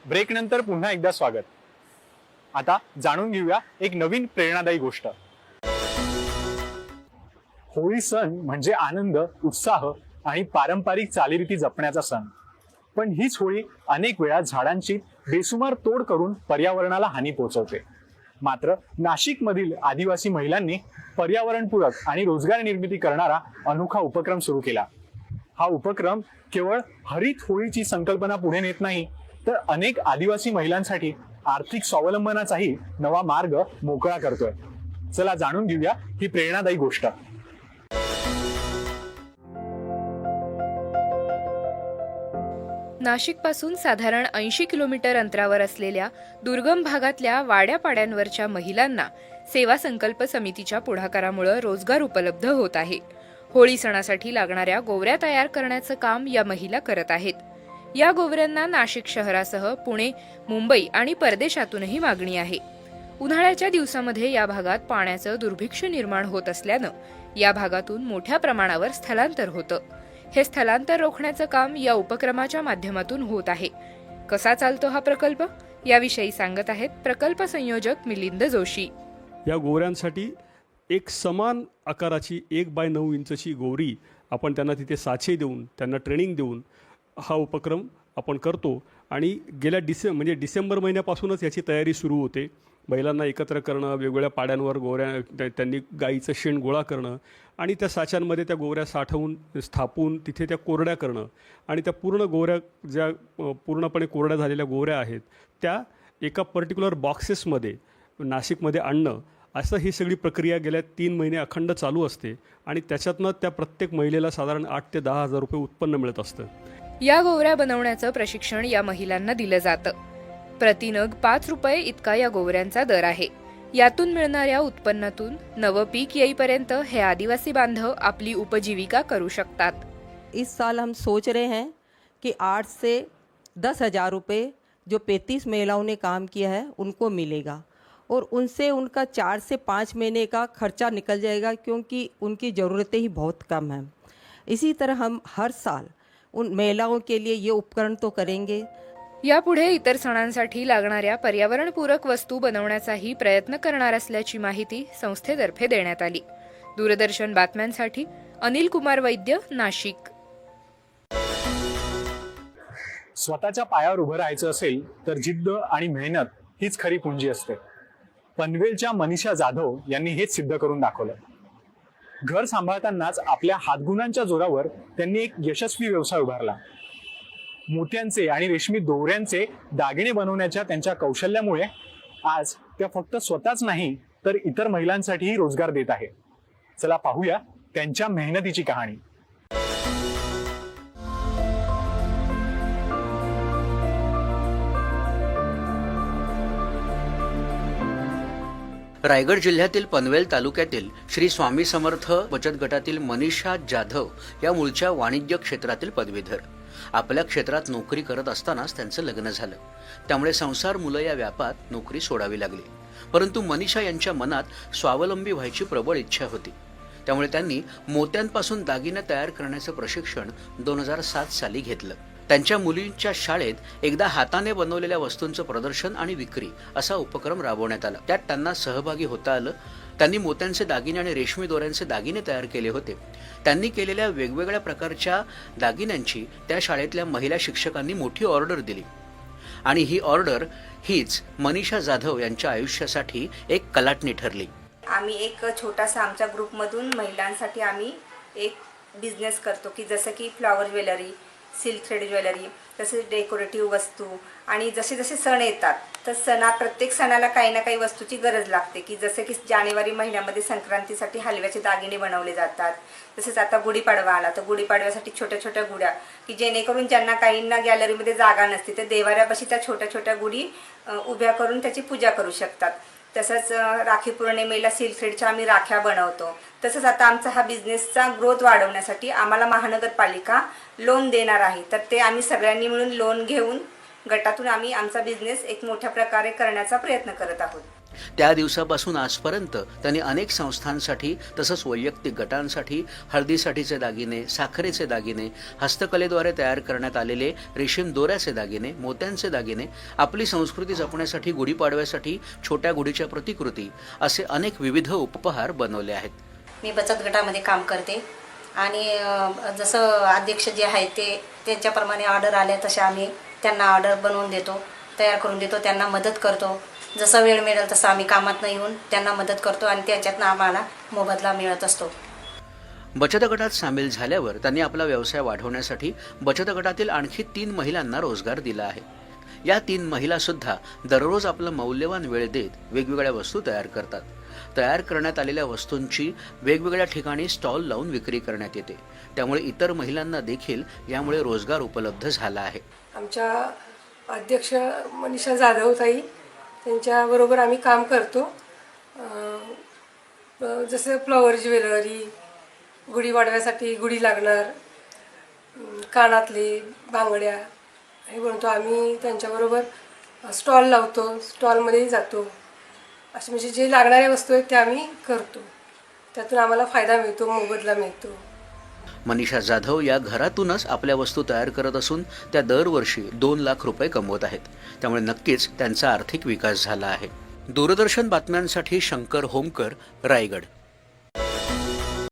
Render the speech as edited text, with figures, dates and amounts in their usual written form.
Break नंतर पुन्हा एकदा स्वागत। आता जाणून घेऊया एक नवीन प्रेरणादायी गोष्ट। होळी सण म्हणजे आनंद, उत्साह आणि पारंपरिक चालीरीती जपण्याचा सण। पण हीच होळी अनेक वेळा झाडांची बेसुमार तोड करून पर्यावरणाला हानी पोहोचवते। मात्र नाशिक मधील आदिवासी महिलांनी पर्यावरणपूरक आणि रोजगार निर्मिती करणारा अनोखा उपक्रम सुरू केला। हा उपक्रम केवळ हरित होळीची संकल्पना पुढे नेत नाही, तर अनेक आदिवासी महिलांसाठी आर्थिक स्वावलंबनाचाही नवा मार्ग मोकळा करतोय। चला जाणून घेऊया ही प्रेरणादायी गोष्ट। नाशिकपासून साधारण 80 किलोमीटर अंतरावर असलेल्या दुर्गम भागातल्या वाड्यापाड्यांवरच्या महिलांना सेवा संकल्प समितीच्या पुढाकारामुळे रोजगार उपलब्ध होत आहे। होळी सणासाठी लागणाऱ्या गोवऱ्या तयार करण्याचं काम या महिला करत आहेत। या गोवऱ्यांना नाशिक शहरासह पुणे, मुंबई आणि परदेशातूनही मागणी आहे। उन्हाळ्याच्या दिवसामध्ये या भागात पाण्याचं दुर्भिक्ष्य निर्माण होत असल्यानं या भागातून मोठ्या प्रमाणावर स्थलांतर होतं। हे स्थलांतर रोखण्याचं काम या उपक्रमाच्या माध्यमातून होत आहे। कसा चालतो हा प्रकल्प, याविषयी सांगत आहेत प्रकल्प संयोजक मिलिंद जोशी। या गोवऱ्यांसाठी एक समान आकाराची 1x9 इंचची गोवरी आपण त्यांना तिथे साचे देऊन त्यांना ट्रेनिंग देऊन हा उपक्रम आपण करतो। आणि गेल्या डिसेंबर महिन्यापासूनच याची तयारी सुरू होते। बैलांना एकत्र करणं, वेगवेगळ्या पाड्यांवर गोवऱ्या त्यांनी गाईचं शेण गोळा करणं आणि त्या साच्यांमध्ये त्या गोवऱ्या साठवून स्थापून तिथे त्या कोरड्या करणं आणि त्या पूर्ण गोवऱ्या ज्या पूर्णपणे कोरड्या झालेल्या गोवऱ्या आहेत त्या एका पर्टिक्युलर बॉक्सेसमध्ये नाशिकमध्ये आणणं, असं ही सगळी प्रक्रिया गेल्या 3 महिने अखंड चालू असते। आणि त्याच्यातनं त्या प्रत्येक महिलेला साधारण 8 ते 10 हजार रुपये उत्पन्न मिळत असतं। या गोवऱ्या बनवण्याचं प्रशिक्षण या महिलांना दिलं जातं। प्रतिनग 5 रुपये इतका या गोवऱ्यांचा दर आहे। यातून मिळणाऱ्या उत्पन्नातून नवं पीक येईपर्यंत हे आदिवासी बांधव आपली उपजीविका करू शकतात। इस साल हम सोच रहे हैं कि 8 से 10 हजार रुपये जो 35 महिलाओं ने काम किया है उनको मिलेगा और उनसे उनका 4 से 5 महीने का खर्चा निकल जाएगा, क्योंकि उनकी ज़रूरतें ही बहुत कम हैं। इसी तरह हम हर साल उन महिलाओं के लिए ये उपकरण तो करेंगे। यापुढे इतर सणांसाठी लागणाऱ्या पर्यावरणपूरक वस्तू बनवण्याचाही प्रयत्न करणार असल्याची माहिती संस्थेतर्फे देण्यात आली। दूरदर्शन बातम्यांसाठी अनिल कुमार वैद्य, नाशिक। स्वतःच्या पायावर उभं राहायचं असेल तर जिद्द आणि मेहनत हीच खरी पुंजी असते। पनवेलच्या मनीषा जाधव यांनी हेच सिद्ध करून दाखवलं। घर सांभाळतानाच आपल्या हातगुणांच्या जोरावर त्यांनी एक यशस्वी व्यवसाय उभारला। मोत्यांचे आणि रेशमी दोऱ्यांचे दागिने बनवण्याच्या त्यांच्या कौशल्यामुळे आज त्या फक्त स्वतःच नाही तर इतर महिलांसाठीही रोजगार देत आहे। चला पाहूया त्यांच्या मेहनतीची कहाणी। रायगड जिल्ह्यातील पनवेल तालुक्यातील श्री स्वामी समर्थ बचत गटातील मनीषा जाधव या मूळच्या वाणिज्य क्षेत्रातील पदवीधर। आपल्या क्षेत्रात नोकरी करत असतानाच त्यांचं लग्न झालं, त्यामुळे संसार, मुलं या व्यापात नोकरी सोडावी लागली। परंतु मनीषा यांच्या मनात स्वावलंबी व्हायची प्रबळ इच्छा होती, त्यामुळे त्यांनी मोत्यांपासून दागिने तयार करण्याचं प्रशिक्षण 2007 साली घेतलं। त्यांच्या मुलींच्या शाळेत एकदा हाताने बनवलेल्या वस्तूंचं प्रदर्शन आणि विक्री असा उपक्रम राबवण्यात आला। त्यात त्यांना सहभागी होता आलं। त्यांनी मोत्यांचे दागिने आणि रेशमी दोऱ्यांचे दागिने तयार केले होते। त्यांनी केलेल्या वेगवेगळ्या प्रकारच्या दागिन्यांची त्या शाळेतल्या महिला शिक्षकांनी मोठी ऑर्डर दिली आणि ही ऑर्डर हीच मनीषा जाधव यांच्या आयुष्यासाठी एक कलाटणी ठरली। आम्ही एक छोटासा आमच्या ग्रुपमधून महिलांसाठी आम्ही एक बिझनेस करतो की जसं की flower jewellery, silk thread jewellery, तसेच डेकोरेटिव्ह वस्तू। आणि जसे जसे सण येतात तर प्रत्येक सणाला काही ना काही वस्तूची गरज लागते की जसे की जानेवारी महिन्यामध्ये संक्रांतीसाठी हलव्याचे दागिने बनवले जातात। तसेच आता गुढीपाडवा आला तर गुढीपाडव्यासाठी छोट्या छोट्या गुड्या की जेणेकरून ज्यांना काहींना गॅलरीमध्ये जागा नसते तर देवाऱ्यापाशी त्या छोट्या छोट्या गुढी उभ्या करून त्याची पूजा करू शकतात। तसंच राखी पौर्णिमेला सिल्क थ्रेडच्या आम्ही राख्या बनवतो। तसंच आता आमचा हा बिझनेसचा ग्रोथ वाढवण्यासाठी आम्हाला महानगरपालिका लोन देणार आहे, तर ते आम्ही सगळ्यांनी मिळून लोन घेऊन गटातून आम्ही आमचा बिझनेस एक मोठ्या प्रकारे करण्याचा प्रयत्न करत आहोत। त्या दिवसापासून आजपर्यंत त्यांनी अनेक संस्थांसाठी तसंच वैयक्तिक गटांसाठी हळदीसाठीचे दागिने, साखरेचे दागिने, हस्तकलेद्वारे तयार करण्यात आलेले रेशीम दोऱ्याचे दागिने, मोत्यांचे दागिने, आपली संस्कृती जपण्यासाठी गुढीपाडव्यासाठी छोट्या गुढीच्या प्रतिकृती असे अनेक विविध उपहार बनवले आहेत. मी बचत गटामध्ये काम करते आणि जसं अध्यक्ष जे आहेत ते त्यांच्याप्रमाणे ऑर्डर आल्या तसे आम्ही त्यांना ऑर्डर बनवून देतो, तयार करून देतो, त्यांना मदत करतो. जसा वेळ मिळेल तसं आम्ही कामातनं येऊन त्यांना मदत करतो आणि त्याच्यातनं आम्हाला मोबदला मिळत असतो. बचत गटात सामील झाल्यावर त्यांनी आपला व्यवसाय वाढवण्यासाठी बचत गटातील आणखी 3 महिलांना रोजगार दिला आहे. या 3 महिलासुद्धा दररोज आपला मौल्यवान वेळ देत वेगवेगळ्या वस्तू तयार करतात. तयार करण्यात आलेल्या वस्तूंची वेगवेगळ्या ठिकाणी स्टॉल लावून विक्री करण्यात येते. त्यामुळे इतर महिलांना देखील यामुळे रोजगार उपलब्ध झाला आहे. आमच्या अध्यक्ष मनीषा जाधव ताई त्यांच्याबरोबर आम्ही काम करतो. जसं फ्लॉवर ज्वेलरी, गुढीपाडव्यासाठी गुढी लागणार, कानातले, बांगड्या हे बनवतो आम्ही. त्यांच्याबरोबर स्टॉल लावतो, स्टॉलमध्येही जातो. असे म्हणजे जे लागणाऱ्या वस्तू आहेत त्या आम्ही करतो. त्यातून आम्हाला फायदा मिळतो, मोबदला मिळतो. मनीषा जाधव या घरातूनच आपल्या वस्तू तयार करत असून त्या दरवर्षी 2 लाख रुपये कमवत आहेत. त्यामुळे नक्कीच त्यांचा आर्थिक विकास झाला आहे. दूरदर्शन बातम्यांसाठी शंकर होमकर, रायगड.